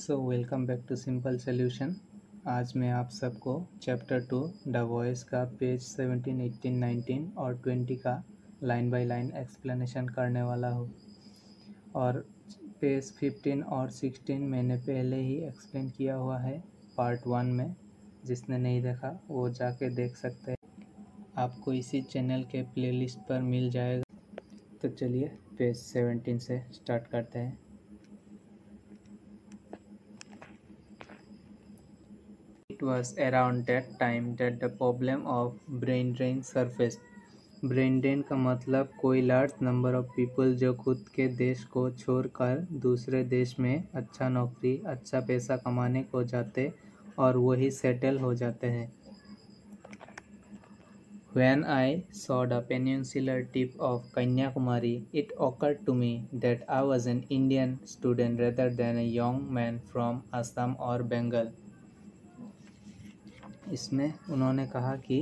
Welcome back to simple solution. आज मैं आप सबको चैप्टर 2 द वॉइस का पेज 17, 18, 19 और 20 का लाइन बाय लाइन एक्सप्लेनेशन करने वाला हूँ। और पेज 15 और 16 मैंने पहले ही एक्सप्लेन किया हुआ है पार्ट 1 में। जिसने नहीं देखा वो जाके देख सकते हैं, आपको इसी चैनल के प्लेलिस्ट पर मिल जाएगा। तो चलिए पेज 17 से स्टार्ट करते हैं। It was around that time that the problem of brain drain surfaced. Brain drain का मतलब कोई लार्ज नंबर ऑफ पीपल जो खुद के देश को छोड़कर दूसरे देश में अच्छा नौकरी अच्छा पैसा कमाने को जाते और वही सेटल हो जाते हैं। When I saw the peninsular tip of Kanyakumari, it occurred to me that I was an Indian student rather than a young man from Assam or Bengal. इसमें उन्होंने कहा कि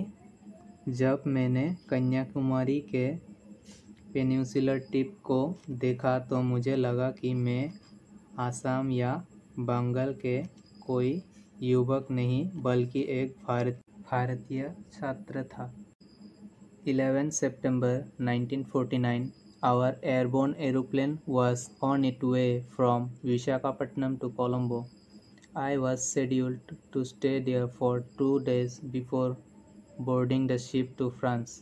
जब मैंने कन्याकुमारी के पेनिनसुलर टिप को देखा तो मुझे लगा कि मैं आसाम या बंगाल के कोई युवक नहीं बल्कि एक भारतीय छात्र था। 11 September 1949, our airborne aeroplane was on its way from Visakhapatnam to Colombo. I was scheduled to stay there for 2 days before boarding the ship to France.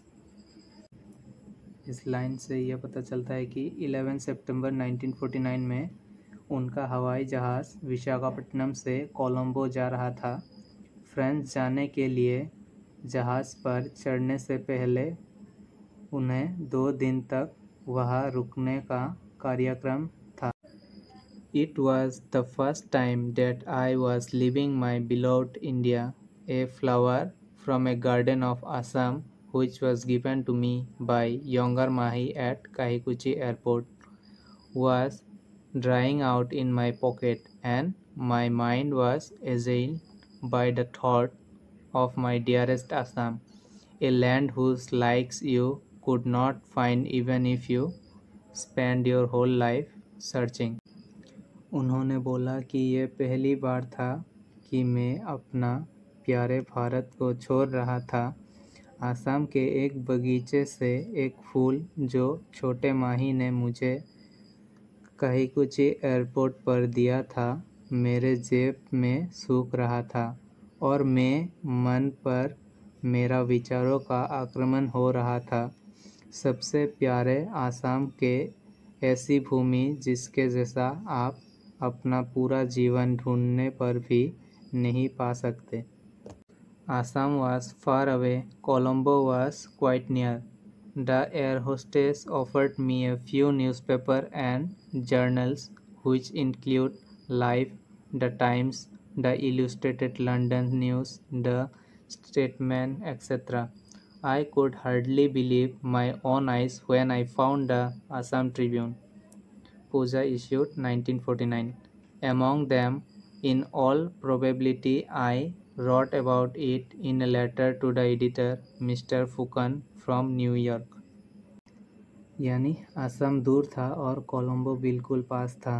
इस लाइन से यह पता चलता है कि 11 सितंबर 1949 में उनका हवाई जहाज़ विशाखापट्टनम से कोलंबो जा रहा था। फ्रांस जाने के लिए जहाज़ पर चढ़ने से पहले उन्हें 2 दिन तक वहाँ रुकने का कार्यक्रम था। It was the first time that I was leaving my beloved India. A flower from a garden of Assam, which was given to me by younger Mahi at Kahikuchi airport, was drying out in my pocket, and my mind was assailed by the thought of my dearest Assam, a land whose likes you could not find even if you spent your whole life searching. उन्होंने बोला कि ये पहली बार था कि मैं अपना प्यारे भारत को छोड़ रहा था। आसाम के एक बगीचे से एक फूल जो छोटे माही ने मुझे काहिकुची एयरपोर्ट पर दिया था मेरे जेब में सूख रहा था और मैं मन पर मेरा विचारों का आक्रमण हो रहा था। सबसे प्यारे आसाम के ऐसी भूमि जिसके जैसा आप अपना पूरा जीवन ढूंढने पर भी नहीं पा सकते। Assam was far away, Colombo was quite near. The air hostess offered me a few newspapers and journals which include Life, The Times, The Illustrated London News, The Statesman, etc. I could hardly believe my own eyes when I found the Assam Tribune. Puja issued 1949. Among them, in all probability, I wrote about it in a letter to the editor, Mr. Fukan from New York. यानी असम दूर था और कोलंबो बिल्कुल पास था।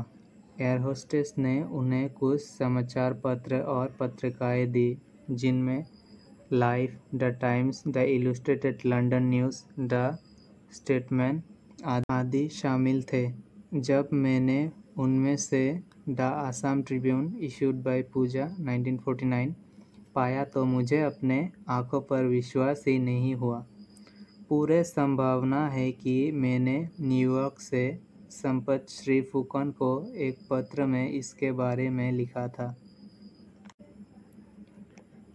Air hostess ने उन्हें कुछ समाचार पत्र और पत्रिकाएं दी जिनमें Life, the Times, the Illustrated London News, the Statesman आदि शामिल थे। जब मैंने उनमें से the Assam Tribune issued by Puja 1949 पाया तो मुझे अपने आंखों पर विश्वास ही नहीं हुआ। पूरे संभावना है कि मैंने न्यूयॉर्क से संपत श्री फुकन को एक पत्र में इसके बारे में लिखा था।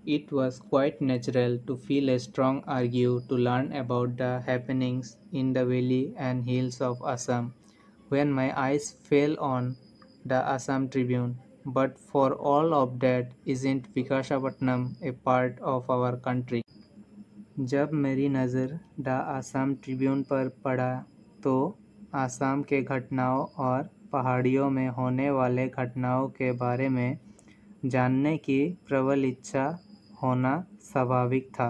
It was quite natural to feel a strong urge to learn about the happenings in the valley and hills of Assam when my eyes fell on the Assam Tribune. But for all of that, isn't Visakhapatnam a part of our country? जब मेरी नज़र the Assam Tribune पर पड़ा तो आसाम के घटनाओं और पहाड़ियों में होने वाले घटनाओं के बारे में जानने की प्रबल इच्छा होना स्वाभाविक था।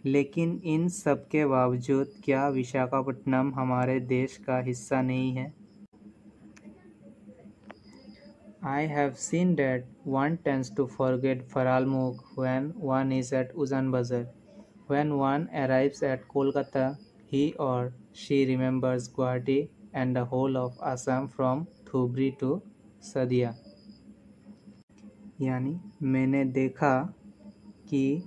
लेकिन इन सब के बावजूद क्या विशाखापट्टनम हमारे देश का हिस्सा नहीं है? I have seen that one tends to forget Faralmukh when one is at Uzanbazar. When one arrives at Kolkata, he or she remembers Guwahati and the whole of Assam from Dhubri to Sadia. यानी मैंने देखा कि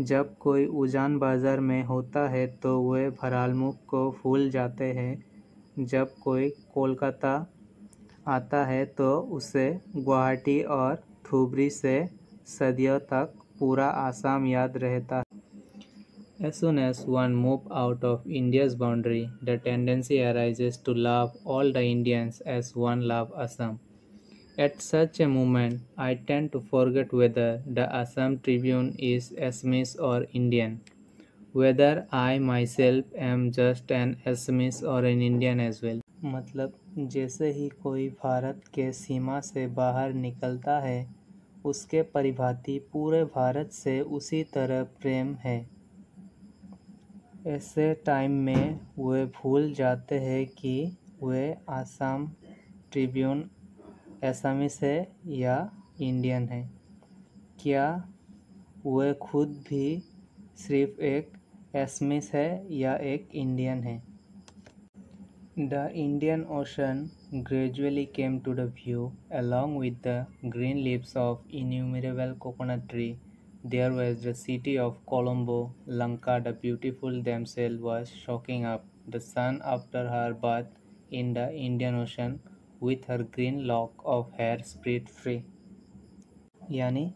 जब कोई उजान बाज़ार में होता है तो वे भरालमुख को भूल जाते हैं। जब कोई कोलकाता आता है तो उसे गुवाहाटी और धुबरी से सदियों तक पूरा आसाम याद रहता है। As soon as one moves out of India's boundary, the tendency arises to love all the Indians as one loves Assam. At such a moment, I tend to forget whether the Assam Tribune is Assamese or Indian, whether I myself am just an Assamese or an Indian as well. मतलब जैसे ही कोई भारत के सीमा से बाहर निकलता है, उसके परिभांति पूरे भारत से उसी तरह प्रेम है। ऐसे टाइम में वे भूल जाते हैं कि वे आसाम ट्रिब्यून असमीस है या इंडियन है। क्या वे खुद भी सिर्फ एक असमीस है या एक इंडियन है। The Indian Ocean gradually came to the view, along with the green leaves of innumerable coconut trees. There was the city of Colombo. Lanka, the beautiful damsel, was shocking up the sun after her bath in the Indian Ocean, with her green lock of hair spread free. यानी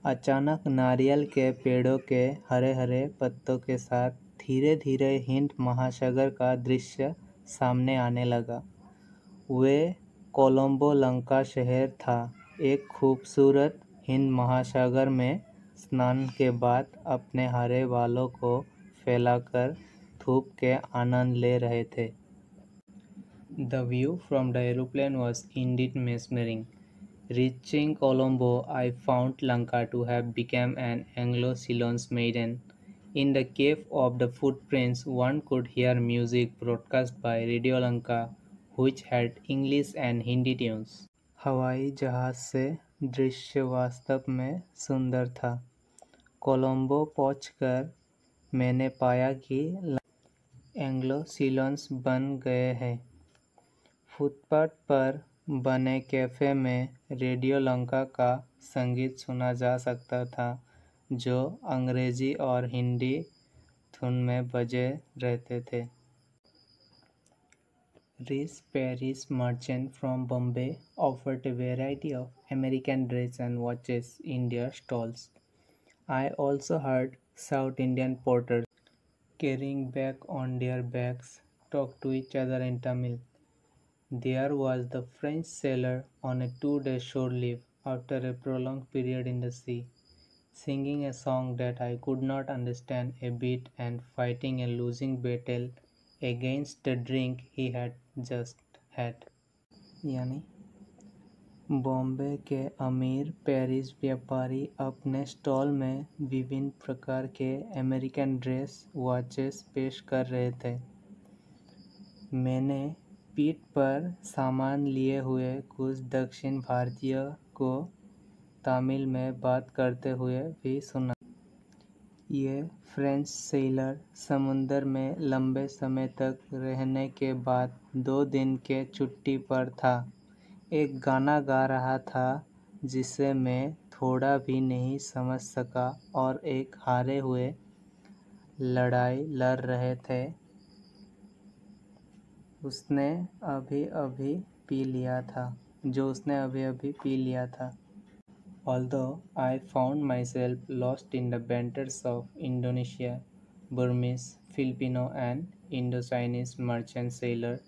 अचानक नारियल के पेड़ों के हरे हरे पत्तों के साथ धीरे धीरे हिंद महासागर का दृश्य सामने आने लगा। वे कोलंबो लंका शहर था। एक खूबसूरत हिंद महासागर में स्नान के बाद अपने हरे बालों को फैलाकर धूप के आनंद ले रहे थे। The view from the aeroplane was indeed mesmerizing. Reaching Colombo, I found Lanka to have become an Anglo-Ceylon's maiden. In the cave of the footprints, one could hear music broadcast by Radio Lanka, which had English and Hindi tunes. हवाई जहाज से दृश्य वास्तव में सुंदर था। कोलंबो पहुंचकर मैंने पाया कि एंग्लो सीलोन्स बन गए हैं। फुटपाथ पर बने कैफ़े में रेडियो लंका का संगीत सुना जा सकता था, जो अंग्रेजी और हिंदी धुन में बजे रहते थे। Rich Paris merchant from Bombay offered a variety of American dress and watches in their stalls. I also heard South Indian porters carrying bag on their backs talk to each other in Tamil. There was the French sailor on a 2-day shore leave after a prolonged period in the sea, singing a song that I could not understand a bit and fighting a losing battle against the drink he had just had. यानी बॉम्बे के अमीर Paris व्यापारी अपने stall में विभिन्न प्रकार के American dress watches पेश कर रहे थे। मैंने पीठ पर सामान लिए हुए कुछ दक्षिण भारतीयों को तमिल में बात करते हुए भी सुना। ये फ्रेंच सेलर समुंदर में लंबे समय तक रहने के बाद 2 दिन के छुट्टी पर था। एक गाना गा रहा था जिसे मैं थोड़ा भी नहीं समझ सका और एक हारे हुए लड़ाई लड़ रहे थे। उसने अभी-अभी पी लिया था। Although I found myself lost in the banters of Indonesia, Burmese, Filipino and Indo-Chinese merchant sailor,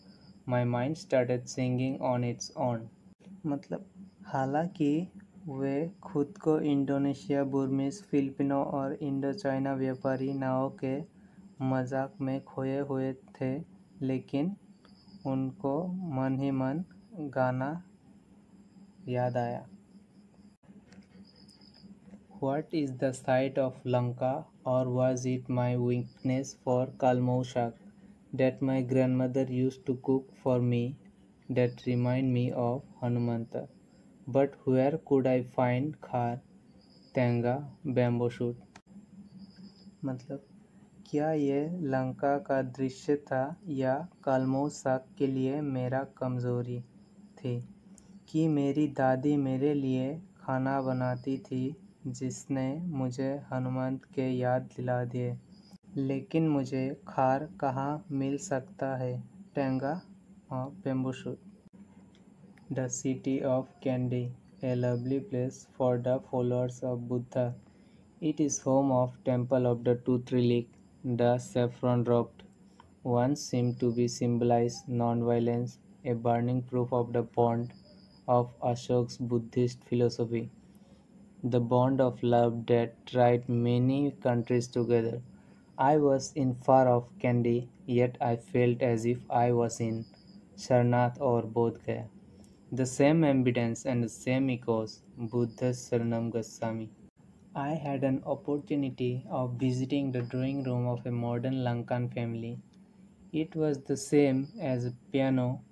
my mind started singing on its own. मतलब हालांकि वे खुद को इंडोनेशिया, बुर्मीज, फिलिपिनो और इंडो चाइना व्यापारी नावों के मजाक में खोए हुए थे, लेकिन उनको मन ही मन गाना याद आया। What is the sight of Lanka, or was it my weakness for kalmoushak that my grandmother used to cook for me that remind me of Hanumanta? But where could I find khar tenga bamboo shoot. मतलब क्या ये लंका का दृश्य था या कालमों साग के लिए मेरा कमजोरी थी कि मेरी दादी मेरे लिए खाना बनाती थी जिसने मुझे हनुमंत के याद दिला दिए। लेकिन मुझे खार कहाँ मिल सकता है? टेंगा और bamboo shoot. The city of Kandy, a lovely place for the followers of Buddha. It is home of Temple of the Tooth Relic. The saffron-robed ones seem to be symbolize non-violence, a burning proof of the bond of Ashok's Buddhist philosophy, the bond of love that tied many countries together. I was in far off Kandy, yet I felt as if I was in Sarnath or Bodh Gaya. The same ambience and the same echoes, Buddha Saranam Goswami. I had an opportunity of visiting the drawing room of a modern Lankan family. It was the same as a piano,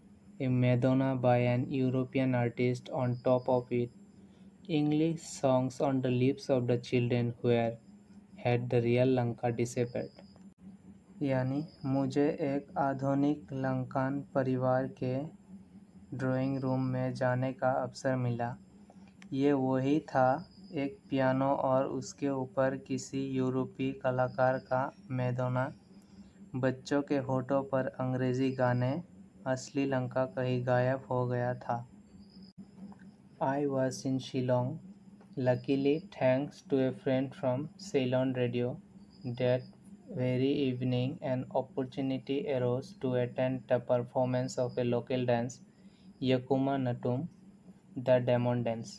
a Madonna by an European artist on top of it, English songs on the lips of the children where had the real Lanka disappeared. यानी मुझे एक आधुनिक लंकान परिवार के drawing room में जाने का अवसर मिला। ये वही था, एक पियानो और उसके ऊपर किसी यूरोपीय कलाकार का मैडोना, बच्चों के होठों पर अंग्रेजी गाने, असली लंका कहीं गायब हो गया था। I was in Shillong. Luckily, thanks to a friend from Ceylon Radio, that very evening an opportunity arose to attend the performance of a local dance, Yakuma Natum, the Demon Dance.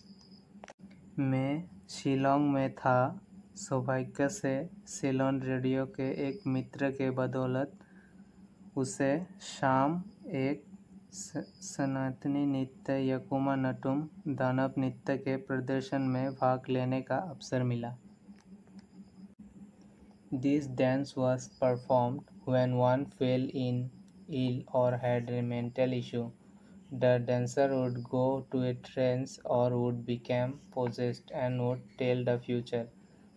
मैं शिलोंग में था। सौभाग्य से salon radio के एक मित्र के बदौलत उसे शाम एक सनातनी नृत्य यकुमा नटुम दानव नृत्य के प्रदर्शन में भाग लेने का अवसर मिला। This dance was performed when one fell ill or had a mental issue. The dancer would go to a trance or would become possessed and would tell the future.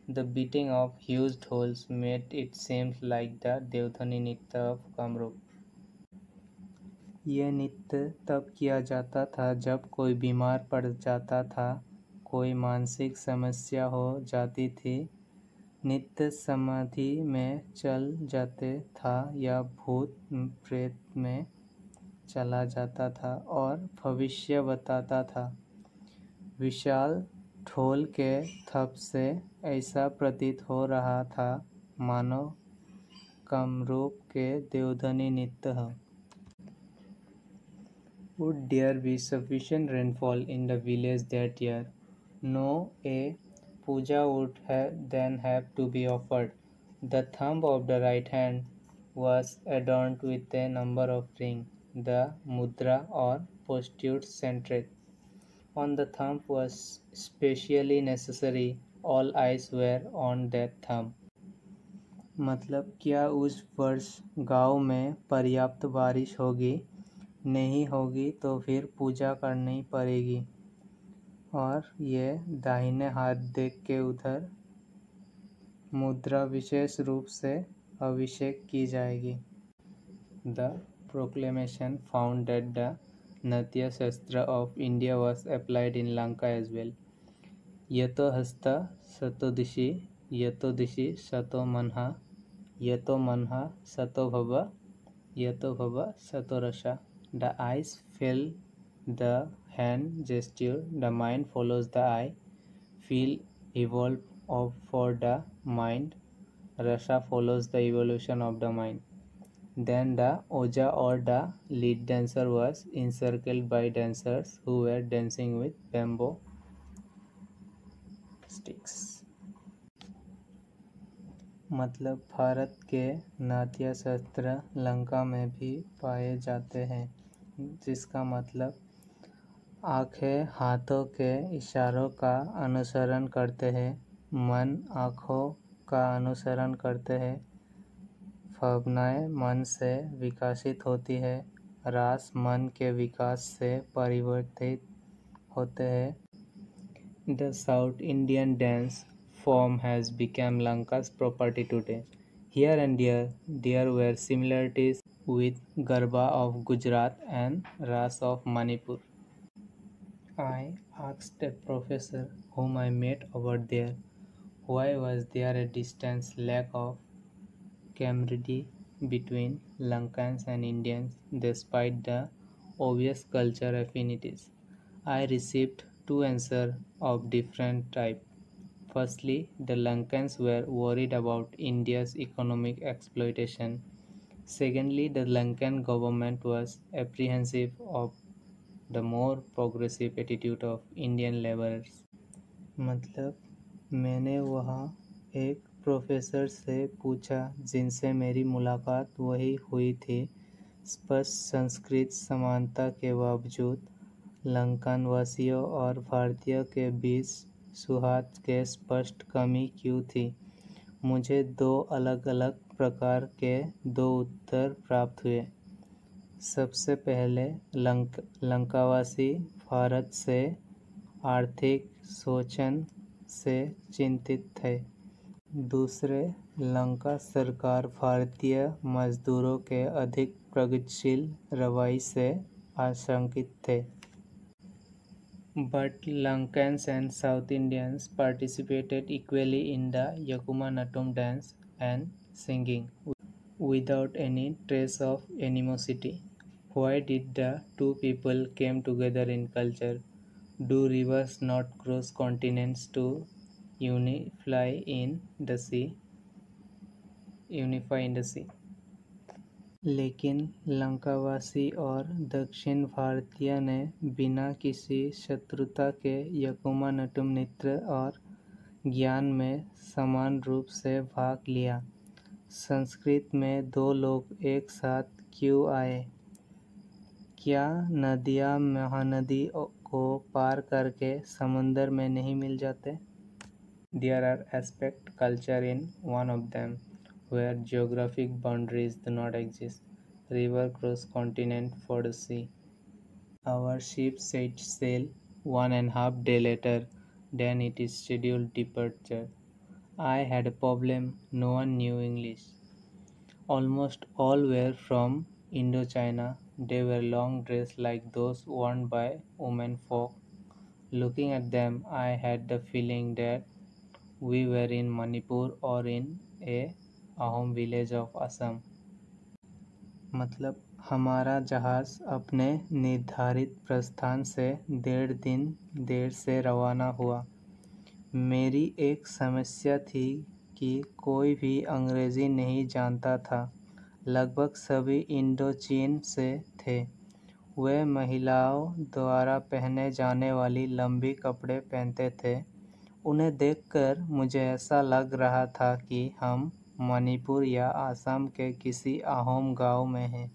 The beating of huge holes made it seem like the Devdhani Nitya of Kamrup. ये नृत्य तब किया जाता था जब कोई बीमार पड़ जाता था, कोई मानसिक समस्या हो जाती थी, नित्य समाधि में चल जाते था या भूत प्रेत में चला जाता था और भविष्य बताता था। विशाल ढोल के थप से ऐसा प्रतीत हो रहा था मानो कामरूप के देवधनी नृत्य है। Would there be sufficient rainfall in the village that year? No, a puja would then have to be offered. The thumb of the right hand was adorned with a number of rings, the mudra or posture centered. On the thumb was specially necessary. All eyes were on that thumb. मतलब क्या उस वर्ष गांव में पर्याप्त बारिश होगी? नहीं होगी तो फिर पूजा करनी पड़ेगी और ये दाहिने हाथ देख के उधर मुद्रा विशेष रूप से अभिषेक की जाएगी। The proclamation found that the Natya Shastra of India was applied in Lanka as well. Yato hasta sato dishi sato manha sato bhava sato rasha. The eyes feel the hand gesture, the mind follows the eye, feel evolve for the mind, rasa follows the evolution of the mind. Then the oja or the lead dancer was encircled by dancers who were dancing with bamboo sticks. मतलब भारत के नाट्य शास्त्र लंका में भी पाए जाते हैं, जिसका मतलब आँखें हाथों के इशारों का अनुसरण करते हैं, मन आँखों का अनुसरण करते हैं, भावनाएं मन से विकसित होती है, रास मन के विकास से परिवर्तित होते हैं। The South Indian dance form has become Lanka's property today. Here and there were similarities with Garba of Gujarat and Ras of Manipur. I asked a professor whom I met over there why was there a distant lack of camaraderie between Lankans and Indians despite the obvious cultural affinities. I received two answers of different type. Firstly, the Lankans were worried about India's economic exploitation. Secondly, the Lankan government was apprehensive of the more progressive attitude of Indian laborers. मतलब मैंने वहाँ एक professor से पूछा जिनसे मेरी मुलाकात वही हुई थी। स्पष्ट संस्कृत समानता के बावजूद लंकान वासियों और भारतीयों के बीच सौहार्द के स्पष्ट कमी क्यों थी? मुझे दो अलग-अलग प्रकार के दो उत्तर प्राप्त हुए। सबसे पहले लंकावासी भारत से आर्थिक शोषण से चिंतित थे। दूसरे, लंका सरकार भारतीय मजदूरों के अधिक प्रगतिशील रवैये से आशंकित थे। But Lankans and South Indians participated equally in the Yakumanattum dance and singing without any trace of animosity. Why did the two people came together in culture? Do rivers not cross continents to unify in the sea? लेकिन लंकावासी और दक्षिण भारतीय ने बिना किसी शत्रुता के यकुमानट्टुम नृत्य और ज्ञान में समान रूप से भाग लिया। संस्कृत में दो लोग एक साथ क्यों आए? क्या नदियाँ महानदी को पार करके समुद्र में नहीं मिल जाते? There are aspect culture in one of them, where geographic boundaries do not exist. River cross continent for the sea. Our ship set sail 1.5 days later than its scheduled departure. I had a problem. No one knew English. Almost all were from Indochina. They were long dressed like those worn by women folk. Looking at them, I had the feeling that we were in Manipur or in a Ahom village of Assam. मतलब हमारा जहाज़ अपने निर्धारित प्रस्थान से 1.5 दिन देर से रवाना हुआ। मेरी एक समस्या थी कि कोई भी अंग्रेज़ी नहीं जानता था। लगभग सभी इंडोचीन से थे। वे महिलाओं द्वारा पहने जाने वाली लंबी कपड़े पहनते थे। उन्हें देखकर मुझे ऐसा लग रहा था कि हम मणिपुर या असम के किसी अहोम गांव में हैं।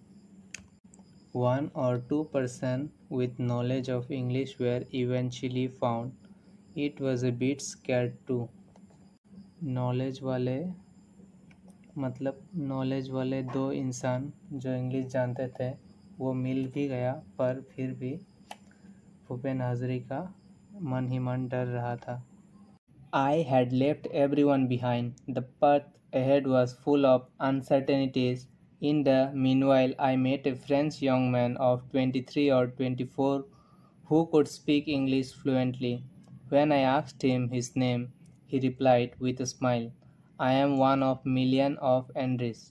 1 or 2 persons with knowledge of English were eventually found. It was a bit scared too. Knowledge वाले 2 इंसान जो इंग्लिश जानते थे वो मिल भी गया, पर फिर भी भूपेन हाजरिका मन ही मन डर रहा था। I had left everyone behind. The path ahead was full of uncertainties. In the meanwhile, I met a French young man of 23 or 24 who could speak English fluently. When I asked him his name, he replied with a smile, I am one of millions of Andres.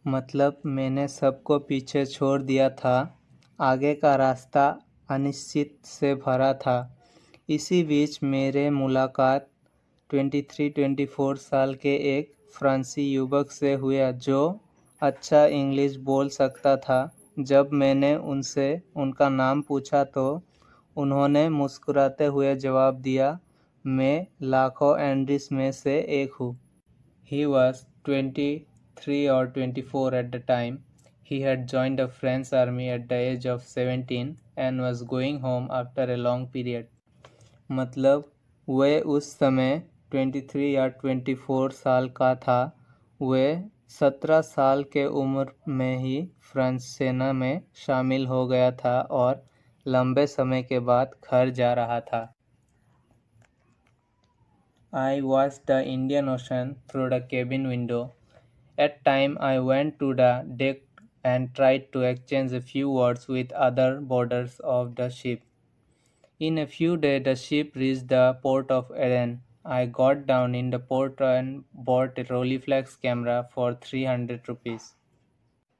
मतलब मैंने सबको पीछे छोड़ दिया था। आगे का रास्ता अनिश्चित से भरा था। इसी बीच मेरे मुलाकात 23-24 साल के एक फ्रांसी युवक से हुआ जो अच्छा इंग्लिश बोल सकता था। जब मैंने उनसे उनका नाम पूछा तो उन्होंने मुस्कुराते हुए जवाब दिया, मैं लाखों एंड्रिस में से एक हूँ। He was 23 or 24 at the time. He had joined the French army at the age of 17 and was going home after a long period. मतलब वह उस समय 23 या 24 साल का था। वह 17 साल के उम्र में ही फ्रांस सेना में शामिल हो गया था और लंबे समय के बाद घर जा रहा था। I watched the Indian Ocean through the cabin window. At times I went to the deck and tried to exchange a few words with other boarders of the ship. In a few days the ship reached the port of Aden. I got down in the port and bought a Rolleiflex camera for 300 rupees.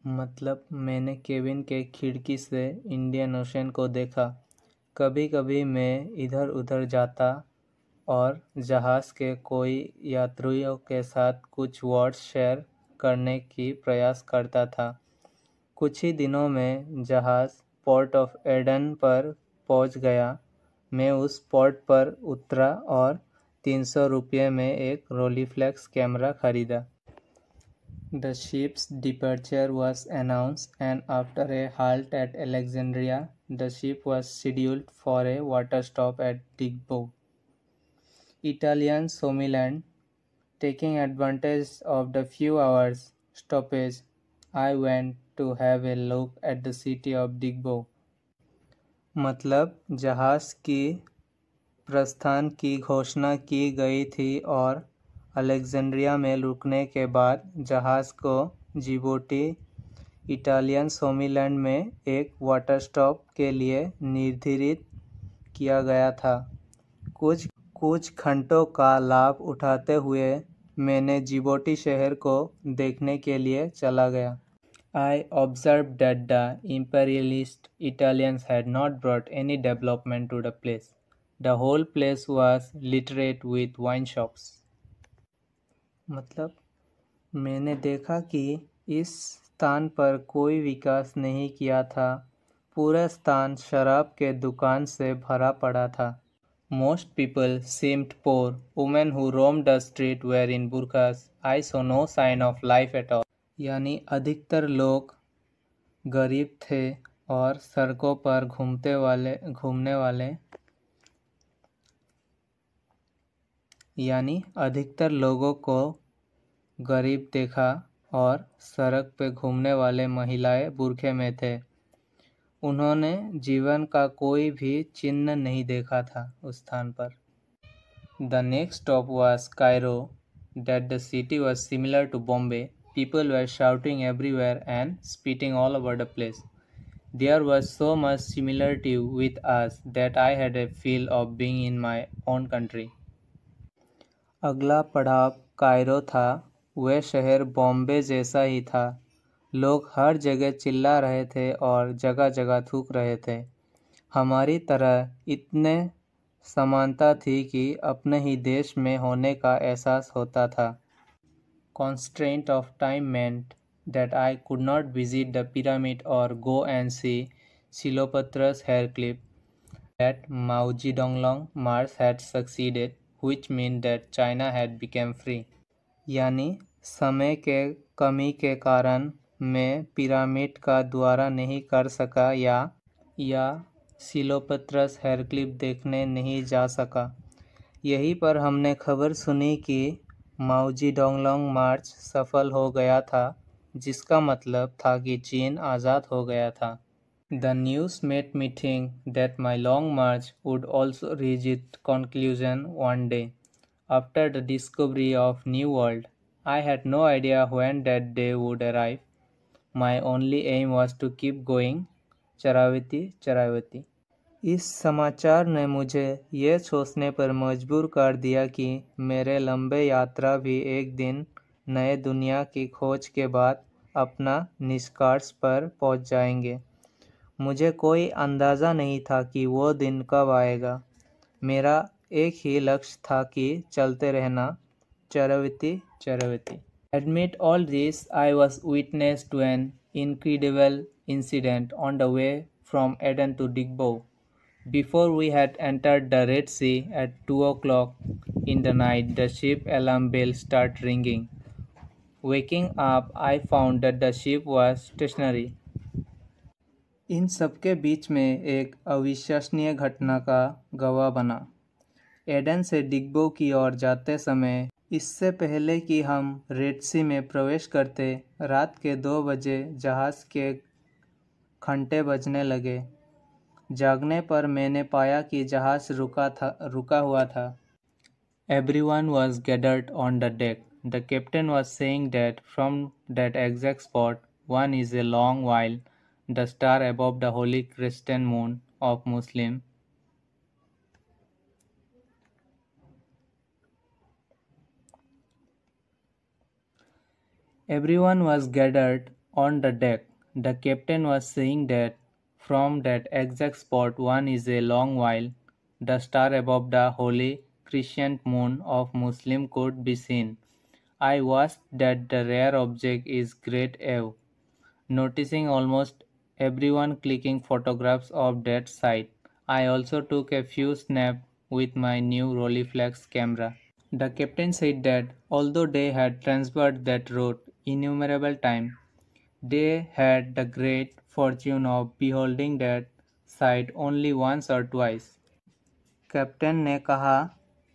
मतलब मैंने cabin के खिड़की से Indian ocean को देखा। कभी कभी मैं इधर उधर जाता और जहाज़ के कोई यात्रियों के साथ कुछ वर्ड्स शेयर करने की प्रयास करता था। कुछ ही दिनों में जहाज़ पोर्ट ऑफ एडन पर पहुंच गया। मैं उस पोर्ट पर उतरा और 300 रुपये में एक रोलीफ्लेक्स कैमरा खरीदा। The ship's departure was announced, and after a halt at Alexandria, the ship was scheduled for a water stop at Digbo. Italian Somaliland, taking advantage of the few hours stoppage, I went to have a look at the city of Digbo. मतलब जहाज़ की प्रस्थान की घोषणा की गई थी और अलेक्जेंड्रिया में रुकने के बाद जहाज़ को जिबूटी इटालियन सोमिलैंड में एक वाटर स्टॉप के लिए निर्धारित किया गया था। कुछ घंटों का लाभ उठाते हुए मैंने जिबूटी शहर को देखने के लिए चला गया। I observed that the imperialist Italians had not brought any development to the place. The whole place was littered with wine shops. मतलब मैंने देखा कि इस स्थान पर कोई विकास नहीं किया था। पूरा स्थान शराब के दुकान से भरा पड़ा था। Most people seemed poor. Women who roamed the street were in burqas. I saw no sign of life at all. यानी अधिकतर लोग गरीब थे और सड़कों पर घूमने वाले यानी अधिकतर लोगों को गरीब देखा और सड़क पे घूमने वाले महिलाएं बुर्खे में थे। उन्होंने जीवन का कोई भी चिन्ह नहीं देखा था उस स्थान पर। The next stop was Cairo. That the city was similar to Bombay. People were shouting everywhere and spitting all over the place. There was so much similarity with us that I had a feel of being in my own country. अगला पड़ाव Cairo था। वह शहर बॉम्बे जैसा ही था। लोग हर जगह चिल्ला रहे थे और जगह जगह थूक रहे थे। हमारी तरह इतने समानता थी कि अपने ही देश में होने का एहसास होता था। Constraint of time meant that I could not visit the pyramid or go and see Shilopatra's hair clip. That Mao Zedong March had succeeded, which meant that China had become free. यानी समय के कमी के कारण मैं pyramid का दौरा नहीं कर सका या सिलोपत्रस हेयर क्लिप देखने नहीं जा सका। यहीं पर हमने खबर सुनी कि माओ जेडोंग मार्च सफल हो गया था, जिसका मतलब था कि चीन आज़ाद हो गया था। The news made me think that my long march would also reach its conclusion one day. After the discovery of New World, I had no idea when that day would arrive. My only aim was to keep going. चरावती चरावती। इस समाचार ने मुझे ये सोचने पर मजबूर कर दिया कि मेरे लंबे यात्रा भी एक दिन नए दुनिया की खोज के बाद अपना निष्कर्ष पर पहुंच जाएंगे। मुझे कोई अंदाज़ा नहीं था कि वो दिन कब आएगा। मेरा एक ही लक्ष्य था कि चलते रहना। चरावती चरावती। Amid all this, I was witness to an incredible incident on the way from Aden to Digbo. Before we had entered the Red Sea at 2 o'clock in the night, the ship alarm bell started ringing. Waking up, I found that the ship was stationary. इन सबके बीच में एक अविश्वसनीय घटना का गवाह बना। Aiden से डिग्बो की ओर जाते समय, इससे पहले कि हम रेड सी में प्रवेश करते, रात के 2 बजे जहाज़ के घंटे बजने लगे। जागने पर मैंने पाया कि जहाज रुका हुआ था। Everyone was gathered on the deck. The captain was saying that from that exact spot, one is a long while, the star above the holy Christian moon of Muslim. Everyone was gathered on the deck. The captain was saying that from that exact spot one is a long while, the star above the holy crescent moon of Muslim could be seen. I watched that the rare object is great awe, noticing almost everyone clicking photographs of that sight. I also took a few snaps with my new Rolleiflex camera. The captain said that although they had traversed that route innumerable times, they had the great fortune of beholding that sight only once or twice. Captain ने कहा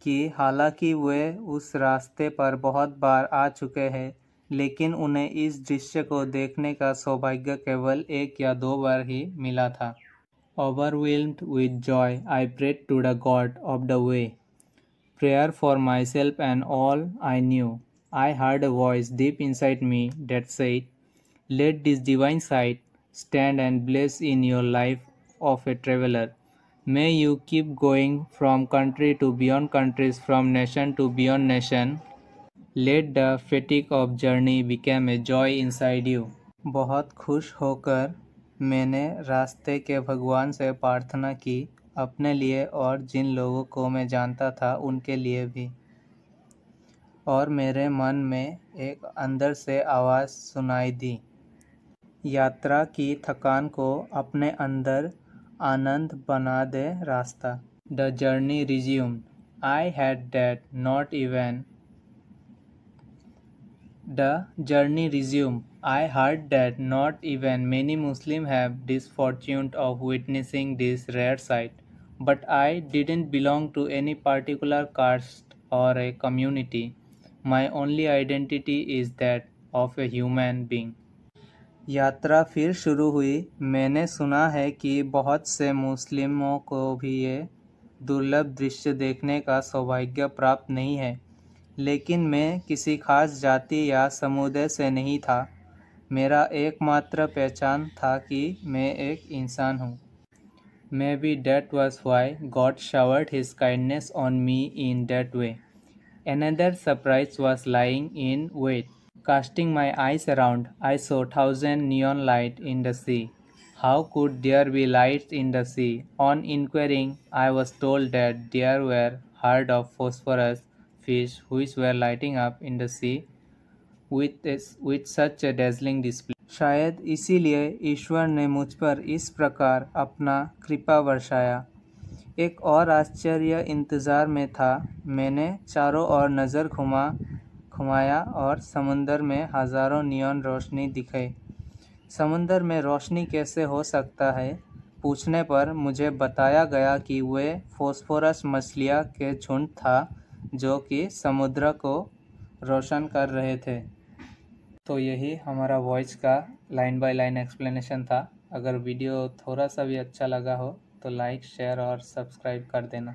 कि हालांकि वे उस रास्ते पर बहुत बार आ चुके हैं, लेकिन उन्हें इस दृश्य को देखने का सौभाग्य केवल एक या दो बार ही मिला था। Overwhelmed with joy, I prayed to the God of the way. Prayer for myself and all I knew. I heard a voice deep inside me that said, "Let this divine sight stand and bless in your life of a traveler. May you keep going from country to beyond countries, from nation to beyond nation. Let the fatigue of journey become a joy inside you." बहुत खुश होकर मैंने रास्ते के भगवान से प्रार्थना की, अपने लिए और जिन लोगों को मैं जानता था उनके लिए भी। और मेरे मन में एक अंदर से आवाज़ सुनाई दी, यात्रा की थकान को अपने अंदर आनंद बना दे रास्ता। The journey resumed. I had that not even The journey resumed. I heard that not even many Muslims have this fortune of witnessing this rare sight, but I didn't belong to any particular caste or a community. My only identity is that of a human being. यात्रा फिर शुरू हुई। मैंने सुना है कि बहुत से मुस्लिमों को भी ये दुर्लभ दृश्य देखने का सौभाग्य प्राप्त नहीं है, लेकिन मैं किसी खास जाति या समुदाय से नहीं था। मेरा एकमात्र पहचान था कि मैं एक इंसान हूँ। Maybe that was why God showered His kindness on me in that way. Another surprise was lying in wait. Casting my eyes around, I saw thousand neon lights in the sea. How could there be lights in the sea? On inquiring, I was told that there were herds of phosphorus fish which were lighting up in the sea with such a dazzling display. शायद इसीलिए ईश्वर ने मुझ पर इस प्रकार अपना कृपा वर्षाया। एक और आश्चर्य इंतज़ार में था। मैंने चारों ओर नज़र घुमाया और समुंदर में हज़ारों नियॉन रोशनी दिखे। समुंदर में रोशनी कैसे हो सकता है? पूछने पर मुझे बताया गया कि वे फॉस्फोरस मछलियाँ के झुंड था जो कि समुद्र को रोशन कर रहे थे। तो यही हमारा वॉइस का लाइन बाय लाइन एक्सप्लेनेशन था। अगर वीडियो थोड़ा सा भी अच्छा लगा हो तो लाइक, शेयर और सब्सक्राइब कर देना।